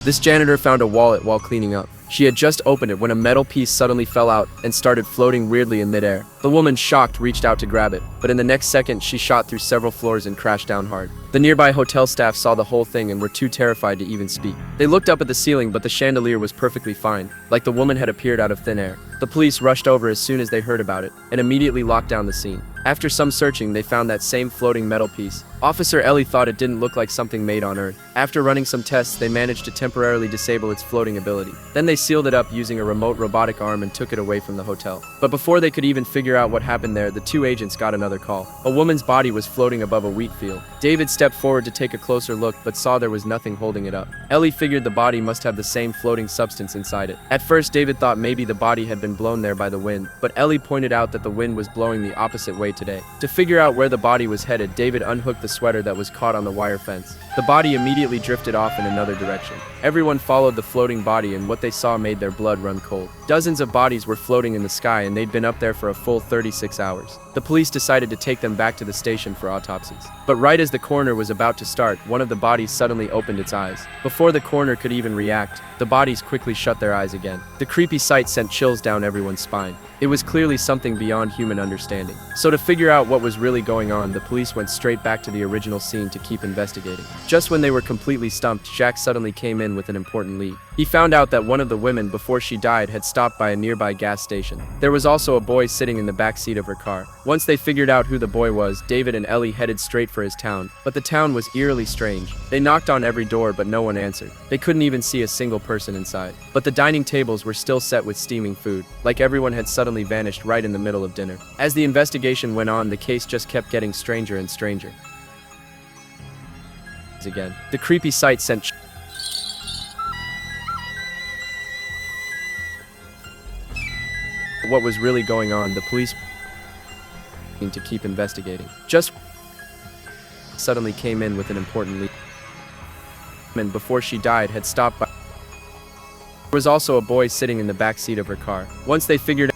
This janitor found a wallet while cleaning up. She had just opened it when a metal piece suddenly fell out and started floating weirdly in midair. The woman, shocked, reached out to grab it, but in the next second she shot through several floors and crashed down hard. The nearby hotel staff saw the whole thing and were too terrified to even speak. They looked up at the ceiling, but the chandelier was perfectly fine, like the woman had appeared out of thin air. The police rushed over as soon as they heard about it, and immediately locked down the scene. After some searching, they found that same floating metal piece. Officer Ellie thought it didn't look like something made on Earth. After running some tests, they managed to temporarily disable its floating ability. Then they sealed it up using a remote robotic arm and took it away from the hotel. But before they could even figure out what happened there, the two agents got another call. A woman's body was floating above a wheat field. David stepped forward to take a closer look, but saw there was nothing holding it up. Ellie figured the body must have the same floating substance inside it. At first, David thought maybe the body had been blown there by the wind, but Ellie pointed out that the wind was blowing the opposite way today. To figure out where the body was headed, David unhooked the sweater that was caught on the wire fence. The body immediately drifted off in another direction. Everyone followed the floating body, and what they saw made their blood run cold. Dozens of bodies were floating in the sky, and they'd been up there for a full 36 hours. The police decided to take them back to the station for autopsies. But right as the coroner was about to start, one of the bodies suddenly opened its eyes. Before the coroner could even react, the bodies quickly shut their eyes again. The creepy sight sent chills down everyone's spine. It was clearly something beyond human understanding. So to figure out what was really going on, the police went straight back to the original scene to keep investigating. Just when they were completely stumped, Jack suddenly came in with an important lead. He found out that one of the women, before she died, had stopped by a nearby gas station. There was also a boy sitting in the back seat of her car. Once they figured out who the boy was, David and Ellie headed straight for his town. But the town was eerily strange. They knocked on every door, but no one answered. They couldn't even see a single person inside. But the dining tables were still set with steaming food, like everyone had suddenly vanished right in the middle of dinner. As the investigation went on, the case just kept getting stranger and stranger. Again, the creepy sight sent what was really going on. The police to keep investigating. Just suddenly came in with an important lead. And before she died, had stopped by. There was also a boy sitting in the back seat of her car. Once they figured